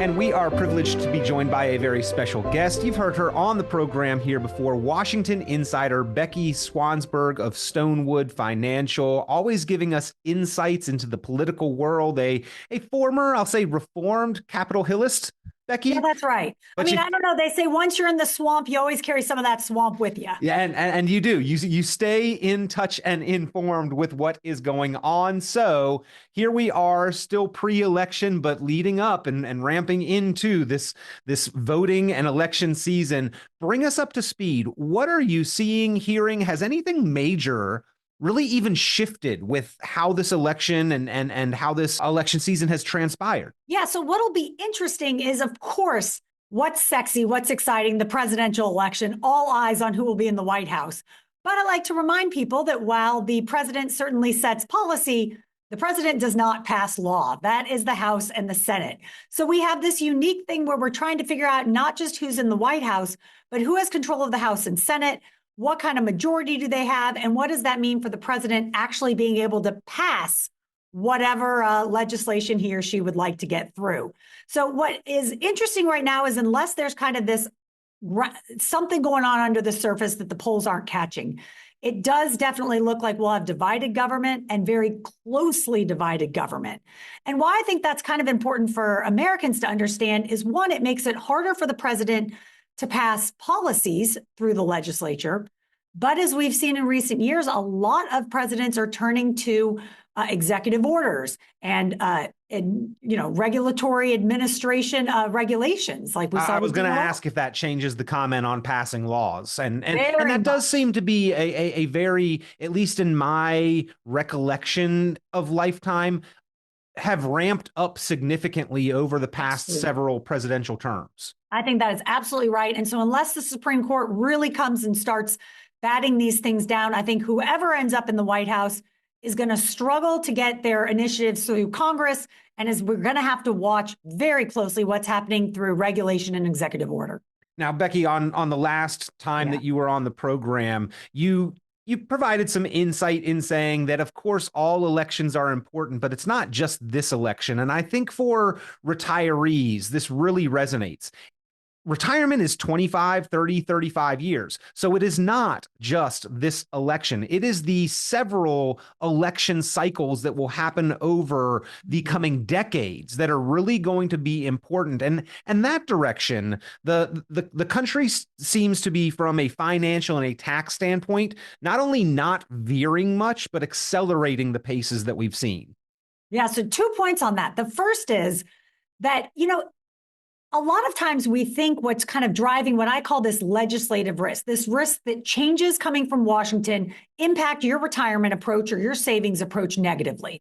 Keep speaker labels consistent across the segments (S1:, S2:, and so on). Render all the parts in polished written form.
S1: And we are privileged to be joined by a very special guest. You've heard her on the program here before, Washington insider Becky Swansburg of Stonewood Financial, always giving us insights into the political world, a former, I'll say, reformed Capitol Hillist. Becky?
S2: Yeah, that's right. I don't know. They say once you're in the swamp, you always carry some of that swamp with you.
S1: Yeah, and you do. You stay in touch and informed with what is going on. So here we are, still pre-election, but leading up and ramping into this voting and election season. Bring us up to speed. What are you seeing, hearing? Has anything major really even shifted with how this election and how this election season has transpired?
S2: Yeah, so what'll be interesting is, of course, what's sexy, what's exciting, the presidential election, all eyes on who will be in the White House. But I like to remind people that while the president certainly sets policy, the president does not pass law. That is the House and the Senate. So we have this unique thing where we're trying to figure out not just who's in the White House, but who has control of the House and Senate. What kind of majority do they have? And what does that mean for the president actually being able to pass whatever legislation he or she would like to get through? So what is interesting right now is unless there's kind of this something going on under the surface that the polls aren't catching, it does definitely look like we'll have divided government and very closely divided government. And why I think that's kind of important for Americans to understand is, one, it makes it harder for the president to pass policies through the legislature. But as we've seen in recent years, a lot of presidents are turning to executive orders and regulatory administration regulations, like we saw.
S1: I was going to ask if that changes the comment on passing laws, and that does seem to be a very, at least in my recollection of lifetime, have ramped up significantly over the past several presidential terms.
S2: I think that is absolutely right. And so unless the Supreme Court really comes and starts batting these things down, I think whoever ends up in the White House is going to struggle to get their initiatives through Congress. And we're going to have to watch very closely what's happening through regulation and executive order.
S1: Now, Becky, on the last time that you were on the program, you provided some insight in saying that, of course, all elections are important, but it's not just this election. And I think for retirees, this really resonates. Retirement is 25, 30, 35 years. So it is not just this election. It is the several election cycles that will happen over the coming decades that are really going to be important. And that direction, the country seems to be, from a financial and a tax standpoint, not only not veering much, but accelerating the paces that we've seen.
S2: Yeah, so 2 points on that. The first is that, a lot of times we think what's kind of driving what I call this legislative risk, this risk that changes coming from Washington impact your retirement approach or your savings approach negatively.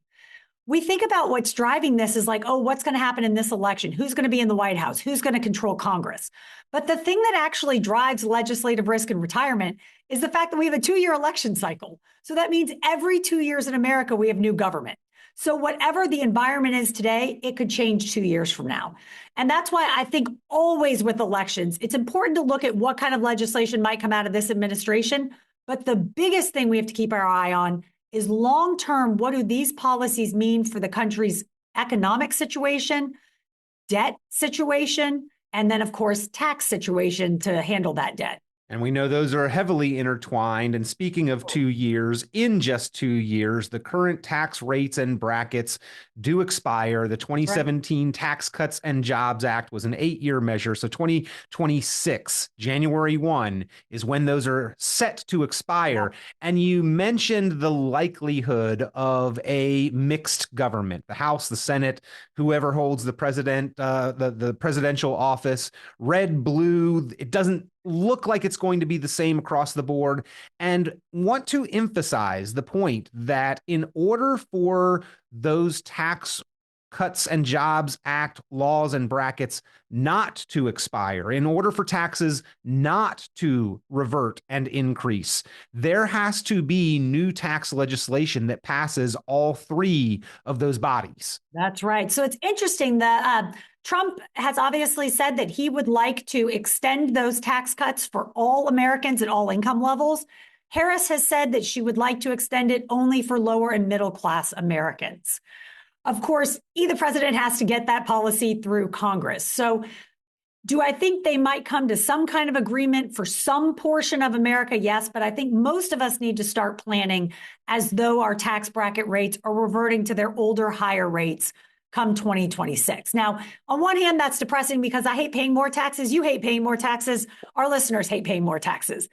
S2: We think about what's driving this is like, oh, what's going to happen in this election? Who's going to be in the White House? Who's going to control Congress? But the thing that actually drives legislative risk in retirement is the fact that we have a 2-year election cycle. So that means every 2 years in America, we have new government. So whatever the environment is today, it could change 2 years from now. And that's why I think always with elections, it's important to look at what kind of legislation might come out of this administration. But the biggest thing we have to keep our eye on is long-term, what do these policies mean for the country's economic situation, debt situation, and then, of course, tax situation to handle that debt.
S1: And we know those are heavily intertwined. And speaking of 2 years, in just 2 years, the current tax rates and brackets do expire. The 2017 Tax Cuts and Jobs Act was an 8-year measure. So 2026, January 1, is when those are set to expire. Yeah. And you mentioned the likelihood of a mixed government, the House, the Senate, whoever holds the presidential office, red, blue. It doesn't look like it's going to be the same across the board, and want to emphasize the point that in order for those Tax Cuts and Jobs Act laws and brackets not to expire, in order for taxes not to revert and increase, there has to be new tax legislation that passes all three of those bodies.
S2: That's right. So it's interesting that Trump has obviously said that he would like to extend those tax cuts for all Americans at all income levels. Harris has said that she would like to extend it only for lower and middle class Americans. Of course, either president has to get that policy through Congress. So do I think they might come to some kind of agreement for some portion of America? Yes, but I think most of us need to start planning as though our tax bracket rates are reverting to their older, higher rates come 2026. Now, on one hand, that's depressing because I hate paying more taxes. You hate paying more taxes. Our listeners hate paying more taxes.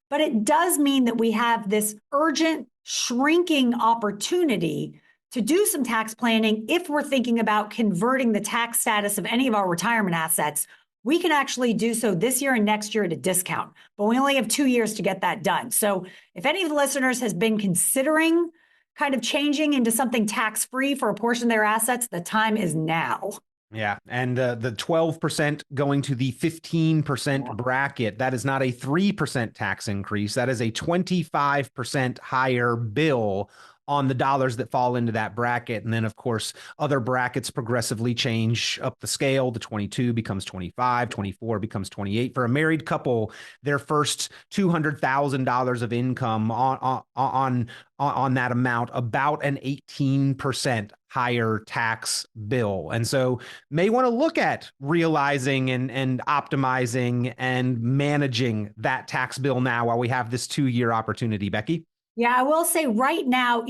S2: But it does mean that we have this urgent, shrinking opportunity to do some tax planning if we're thinking about converting the tax status of any of our retirement assets. We can actually do so this year and next year at a discount, but we only have 2 years to get that done. So if any of the listeners has been considering kind of changing into something tax-free for a portion of their assets, the time is now.
S1: Yeah. And the 12% going to the 15% bracket, that is not a 3% tax increase. That is a 25% higher bill on the dollars that fall into that bracket. And then, of course, other brackets progressively change up the scale. The 22 becomes 25, 24 becomes 28. For a married couple, their first $200,000 of income on that amount, about an 18% higher tax bill. And so may want to look at realizing and optimizing and managing that tax bill now while we have this 2-year opportunity, Becky.
S2: Yeah, I will say right now,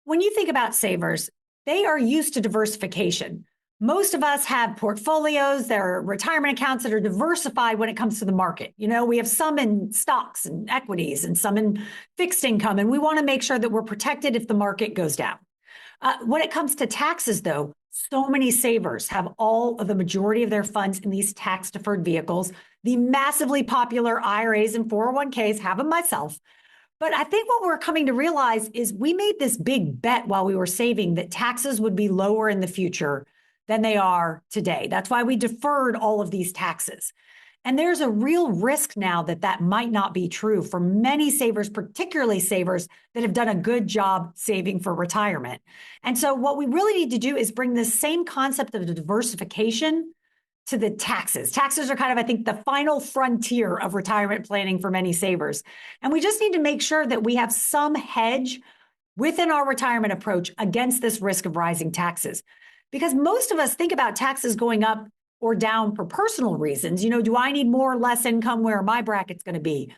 S2: when you think about savers, they are used to diversification. Most of us have portfolios, there are retirement accounts that are diversified when it comes to the market. We have some in stocks and equities and some in fixed income, and we want to make sure that we're protected if the market goes down. When it comes to taxes, though, so many savers have all of the majority of their funds in these tax deferred vehicles. The massively popular IRAs and 401ks, have them myself. But I think what we're coming to realize is we made this big bet while we were saving that taxes would be lower in the future than they are today. That's why we deferred all of these taxes. And there's a real risk now that that might not be true for many savers, particularly savers that have done a good job saving for retirement. And so what we really need to do is bring this same concept of diversification to the taxes. Taxes are kind of, I think, the final frontier of retirement planning for many savers. And we just need to make sure that we have some hedge within our retirement approach against this risk of rising taxes. Because most of us think about taxes going up or down for personal reasons. Do I need more or less income? Where are my brackets going to be?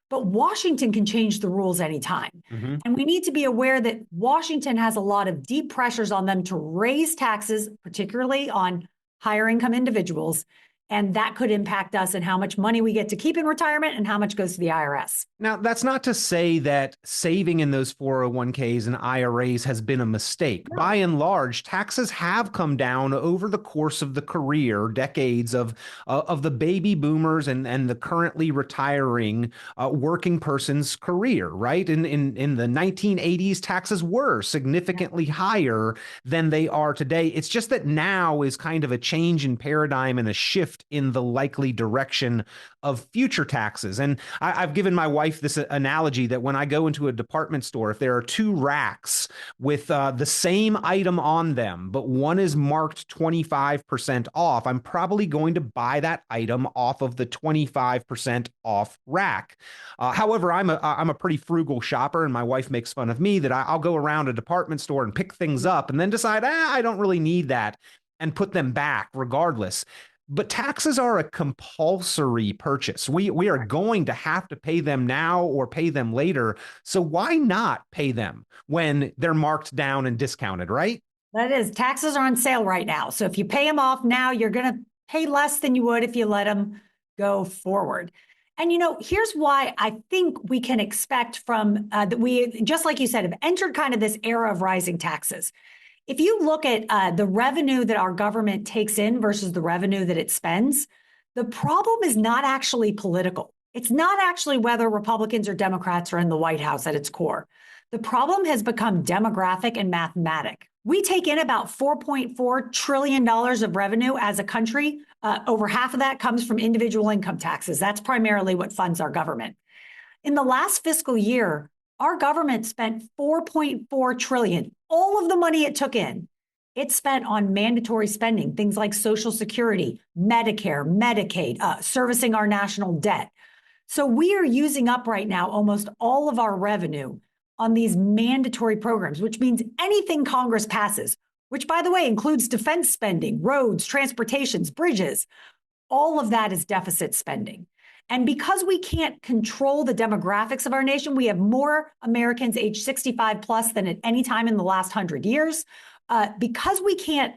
S2: But Washington can change the rules anytime. Mm-hmm. And we need to be aware that Washington has a lot of deep pressures on them to raise taxes, particularly on higher income individuals, and that could impact us and how much money we get to keep in retirement and how much goes to the IRS.
S1: Now, that's not to say that saving in those 401ks and IRAs has been a mistake. No. By and large, taxes have come down over the course of the decades of the baby boomers and the currently retiring working person's career, right? In the 1980s, taxes were significantly higher than they are today. It's just that now is kind of a change in paradigm and a shift in the likely direction of future taxes. And I've given my wife this analogy that when I go into a department store, if there are 2 racks with the same item on them, but one is marked 25% off, I'm probably going to buy that item off of the 25% off rack. However, I'm a pretty frugal shopper, and my wife makes fun of me that I'll go around a department store and pick things up and then decide, I don't really need that, and put them back regardless. But taxes are a compulsory purchase. We are going to have to pay them now or pay them later. So why not pay them when they're marked down and discounted, right?
S2: That is, taxes are on sale right now. So if you pay them off now, you're going to pay less than you would if you let them go forward. And, here's why I think we can expect from that we, just like you said, have entered kind of this era of rising taxes. If you look at the revenue that our government takes in versus the revenue that it spends, the problem is not actually political. It's not actually whether Republicans or Democrats are in the White House at its core. The problem has become demographic and mathematic. We take in about $4.4 trillion of revenue as a country. Over half of that comes from individual income taxes. That's primarily what funds our government. In the last fiscal year, our government spent $4.4 trillion. All of the money it took in, it spent on mandatory spending, things like Social Security, Medicare, Medicaid, servicing our national debt. So we are using up right now almost all of our revenue on these mandatory programs, which means anything Congress passes, which, by the way, includes defense spending, roads, transportations, bridges, all of that is deficit spending. And because we can't control the demographics of our nation, we have more Americans age 65 plus than at any time in the last 100 years. Because we can't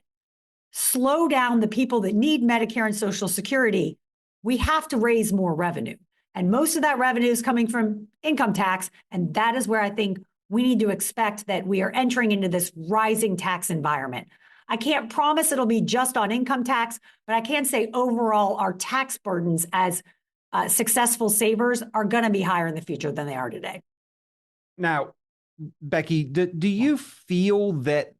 S2: slow down the people that need Medicare and Social Security, we have to raise more revenue. And most of that revenue is coming from income tax. And that is where I think we need to expect that we are entering into this rising tax environment. I can't promise it'll be just on income tax, but I can say overall our tax burdens as successful savers are going to be higher in the future than they are today.
S1: Now, Becky, do you feel that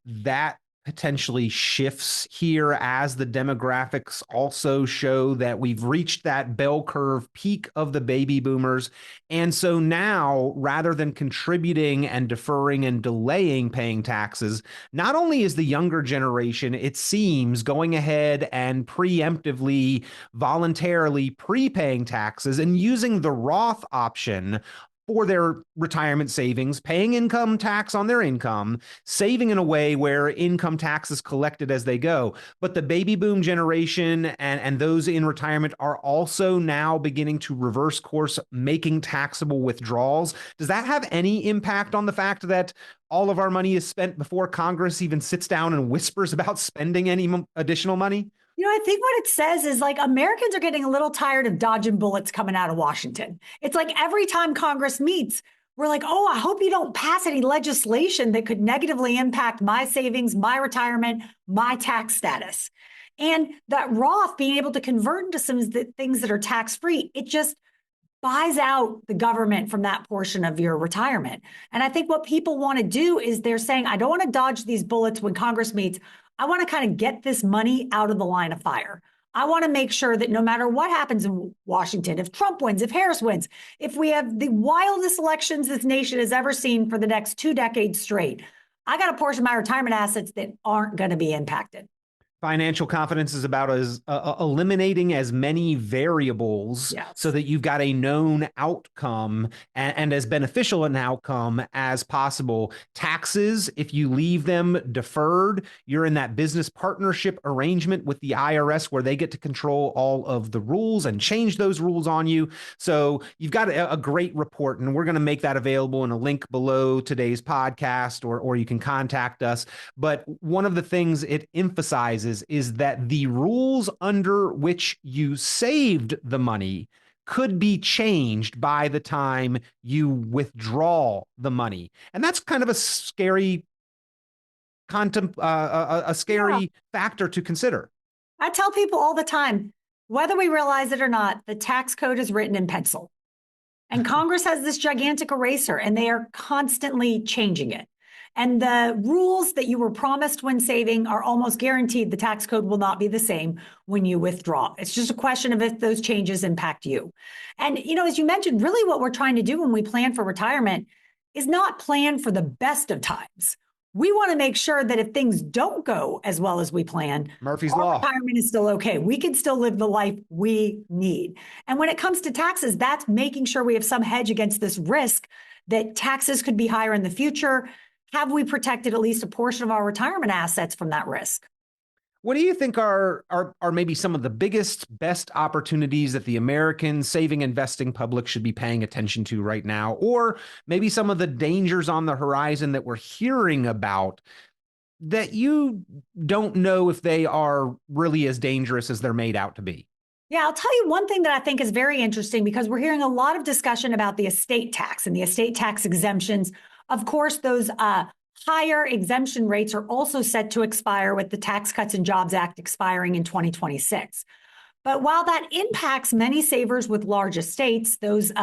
S1: potentially shifts here as the demographics also show that we've reached that bell curve peak of the baby boomers? And so now, rather than contributing and deferring and delaying paying taxes, not only is the younger generation, it seems, going ahead and preemptively, voluntarily prepaying taxes and using the Roth option for their retirement savings, paying income tax on their income, saving in a way where income tax is collected as they go. But the baby boom generation and those in retirement are also now beginning to reverse course, making taxable withdrawals. Does that have any impact on the fact that all of our money is spent before Congress even sits down and whispers about spending any additional money?
S2: I think what it says is like Americans are getting a little tired of dodging bullets coming out of Washington. It's like every time Congress meets, we're like, oh, I hope you don't pass any legislation that could negatively impact my savings, my retirement, my tax status. And that Roth being able to convert into some things that are tax free, it just buys out the government from that portion of your retirement. And I think what people want to do is they're saying, I don't want to dodge these bullets when Congress meets. I want to kind of get this money out of the line of fire. I want to make sure that no matter what happens in Washington, if Trump wins, if Harris wins, if we have the wildest elections this nation has ever seen for the next 2 decades straight, I got a portion of my retirement assets that aren't going to be impacted.
S1: Financial confidence is about eliminating as many variables so that you've got a known outcome and as beneficial an outcome as possible. Taxes, if you leave them deferred, you're in that business partnership arrangement with the IRS where they get to control all of the rules and change those rules on you. So you've got a great report, and we're going to make that available in a link below today's podcast, or you can contact us. But one of the things it emphasizes is that the rules under which you saved the money could be changed by the time you withdraw the money. And that's kind of a scary factor to consider.
S2: I tell people all the time, whether we realize it or not, the tax code is written in pencil. And Congress has this gigantic eraser, and they are constantly changing it. And the rules that you were promised when saving are almost guaranteed the tax code will not be the same when you withdraw. It's just a question of if those changes impact you. And, as you mentioned, really what we're trying to do when we plan for retirement is not plan for the best of times. We want to make sure that if things don't go as well as we plan,
S1: Murphy's Law,
S2: retirement is still okay. We can still live the life we need. And when it comes to taxes, that's making sure we have some hedge against this risk that taxes could be higher in the future. Have we protected at least a portion of our retirement assets from that risk?
S1: What do you think are maybe some of the biggest, best opportunities that the American saving investing public should be paying attention to right now? Or maybe some of the dangers on the horizon that we're hearing about that you don't know if they are really as dangerous as they're made out to be?
S2: Yeah, I'll tell you one thing that I think is very interesting, because we're hearing a lot of discussion about the estate tax and the estate tax exemptions. Of course, those higher exemption rates are also set to expire with the Tax Cuts and Jobs Act expiring in 2026. But while that impacts many savers with large estates, those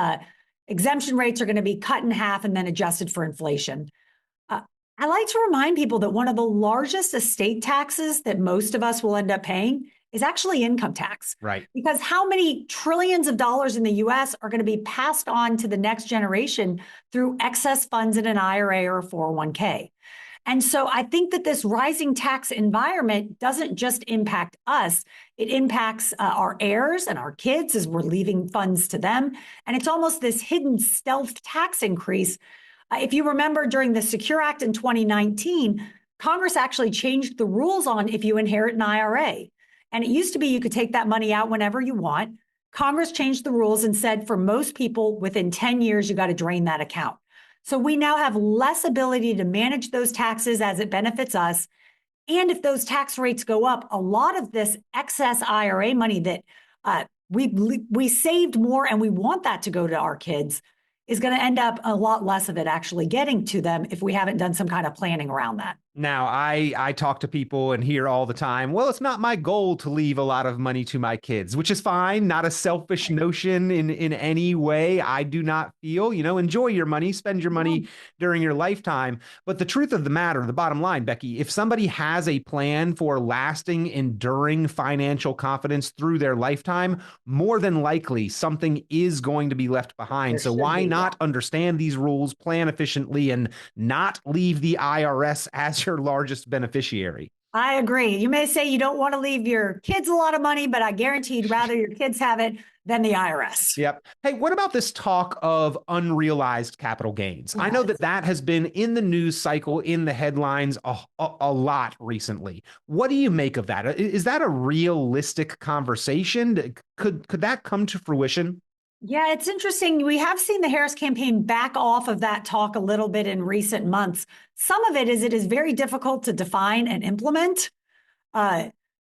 S2: exemption rates are going to be cut in half and then adjusted for inflation. I like to remind people that one of the largest estate taxes that most of us will end up paying is actually income tax.
S1: Right.
S2: Because how many trillions of dollars in the US are going to be passed on to the next generation through excess funds in an IRA or a 401k? And so I think that this rising tax environment doesn't just impact us, it impacts our heirs and our kids as we're leaving funds to them. And it's almost this hidden stealth tax increase. If you remember during the Secure Act in 2019, Congress actually changed the rules on if you inherit an IRA. And it used to be you could take that money out whenever you want. Congress changed the rules and said for most people within 10 years, you got to drain that account. So we now have less ability to manage those taxes as it benefits us. And if those tax rates go up, a lot of this excess IRA money that we saved more and we want that to go to our kids is going to end up a lot less of it actually getting to them if we haven't done some kind of planning around that.
S1: Now, I talk to people and hear all the time, well, it's not my goal to leave a lot of money to my kids, which is fine. Not a selfish notion in any way. I do not feel, enjoy your money, spend your money during your lifetime. But the truth of the matter, the bottom line, Becky, if somebody has a plan for lasting, enduring financial confidence through their lifetime, more than likely something is going to be left behind. So why not understand these rules, plan efficiently, and not leave the IRS as your largest beneficiary?
S2: I agree. You may say you don't want to leave your kids a lot of money, but I guarantee you'd rather your kids have it than the IRS.
S1: Yep. Hey, what about this talk of unrealized capital gains? Yes. I know that has been in the news cycle, in the headlines a lot recently. What do you make of that? Is that a realistic conversation? Could that come to fruition?
S2: Yeah, it's interesting. We have seen the Harris campaign back off of that talk a little bit in recent months. Some of it is very difficult to define and implement. There's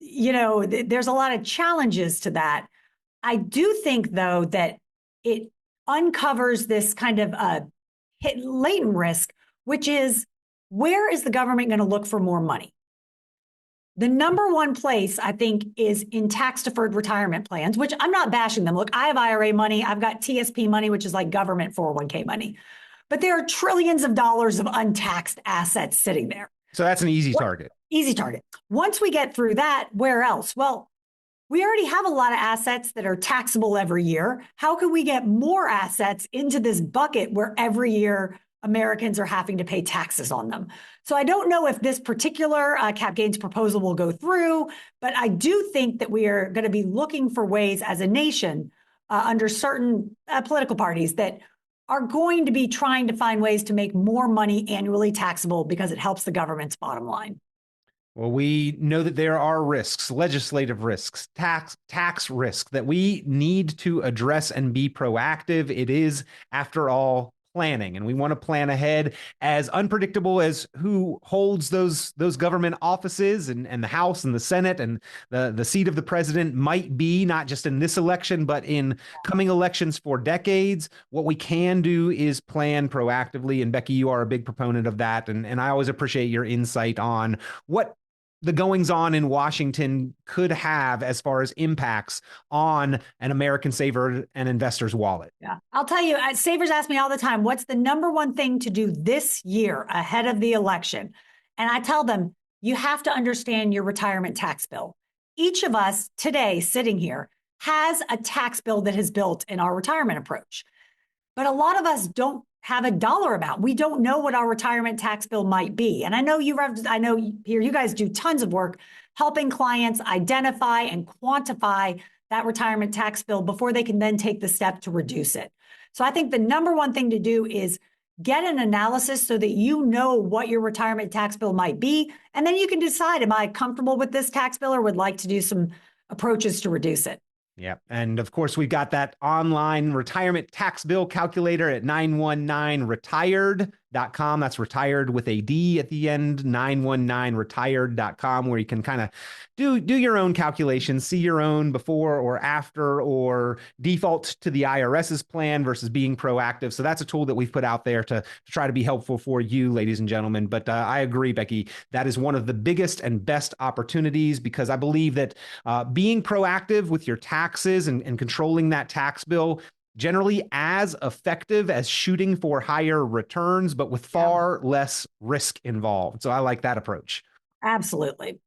S2: a lot of challenges to that. I do think, though, that it uncovers this kind of latent risk, which is where is the government going to look for more money? The number one place, I think, is in tax-deferred retirement plans, which I'm not bashing them. Look, I have IRA money. I've got TSP money, which is like government 401k money. But there are trillions of dollars of untaxed assets sitting there.
S1: So that's an easy target.
S2: Easy target. Once we get through that, where else? Well, we already have a lot of assets that are taxable every year. How can we get more assets into this bucket where every year Americans are having to pay taxes on them? So I don't know if this particular cap gains proposal will go through, but I do think that we are going to be looking for ways as a nation under certain political parties that are going to be trying to find ways to make more money annually taxable because it helps the government's bottom line.
S1: Well, we know that there are risks, legislative risks, tax risk that we need to address and be proactive. It is, after all, planning, and we want to plan ahead. As unpredictable as who holds those government offices and the House and the Senate and the seat of the president might be, not just in this election, but in coming elections for decades, what we can do is plan proactively. And Becky, you are a big proponent of that. And I always appreciate your insight on what the goings on in Washington could have as far as impacts on an American saver and investor's wallet.
S2: Yeah, I'll tell you, savers ask me all the time, what's the number one thing to do this year ahead of the election? And I tell them, you have to understand your retirement tax bill. Each of us today sitting here has a tax bill that is built in our retirement approach. But a lot of us don't have a dollar amount. We don't know what our retirement tax bill might be. And I know you guys do tons of work helping clients identify and quantify that retirement tax bill before they can then take the step to reduce it. So I think the number one thing to do is get an analysis so that you know what your retirement tax bill might be. And then you can decide, am I comfortable with this tax bill or would like to do some approaches to reduce it?
S1: Yeah. And of course, we've got that online retirement tax bill calculator at 919retired.com. That's retired with a D at the end, 919retired.com, where you can kind of do your own calculations, see your own before or after, or default to the IRS's plan versus being proactive. So that's a tool that we've put out there to try to be helpful for you, ladies and gentlemen. But I agree, Becky, that is one of the biggest and best opportunities, because I believe that being proactive with your taxes and controlling that tax bill generally as effective as shooting for higher returns, but with far less risk involved. So I like that approach.
S2: Absolutely.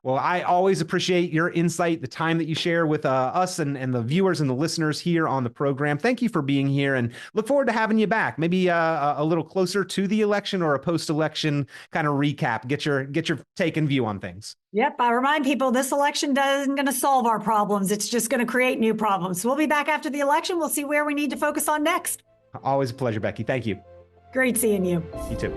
S1: Well, I always appreciate your insight, the time that you share with us and the viewers and the listeners here on the program. Thank you for being here, and look forward to having you back. Maybe a little closer to the election or a post-election kind of recap. Get your take and view on things.
S2: Yep. I remind people this election isn't going to solve our problems. It's just going to create new problems. We'll be back after the election. We'll see where we need to focus on next.
S1: Always a pleasure, Becky. Thank you.
S2: Great seeing you.
S1: You too.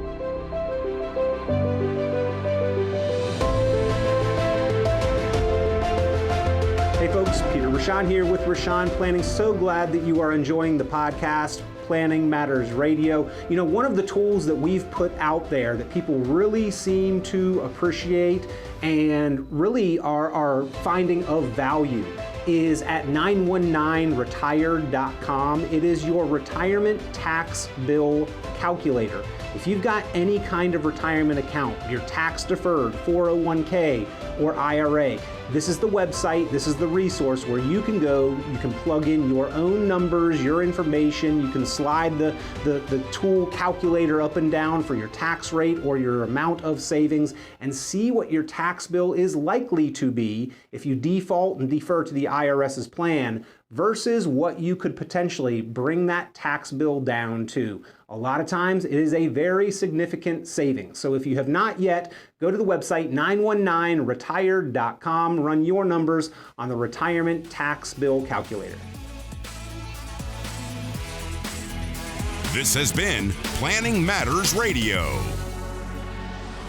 S1: Hey folks, Peter Rashan here with Rashan Planning. So glad that you are enjoying the podcast, Planning Matters Radio. You know, one of the tools that we've put out there that people really seem to appreciate and really are finding of value is at 919retired.com. It is your retirement tax bill calculator. If you've got any kind of retirement account, your tax deferred 401k or IRA, this is the website, this is the resource where you can go, you can plug in your own numbers, your information, you can slide the tool calculator up and down for your tax rate or your amount of savings and see what your tax bill is likely to be if you default and defer to the IRS's plan versus what you could potentially bring that tax bill down to. A lot of times it is a very significant savings. So if you have not yet, go to the website 919retired.com, run your numbers on the retirement tax bill calculator.
S3: This has been Planning Matters Radio.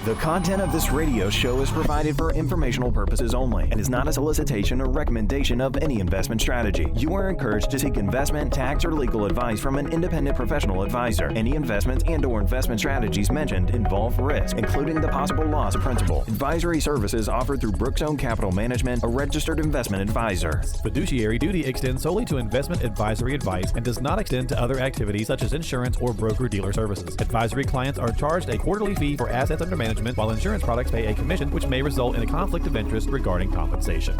S4: The content of this radio show is provided for informational purposes only and is not a solicitation or recommendation of any investment strategy. You are encouraged to seek investment, tax, or legal advice from an independent professional advisor. Any investments and/or investment strategies mentioned involve risk, including the possible loss of principal. Advisory services offered through Brookstone Capital Management, a registered investment advisor.
S5: Fiduciary duty extends solely to investment advisory advice and does not extend to other activities such as insurance or broker-dealer services. Advisory clients are charged a quarterly fee for assets under management, while insurance products pay a commission, which may result in a conflict of interest regarding compensation.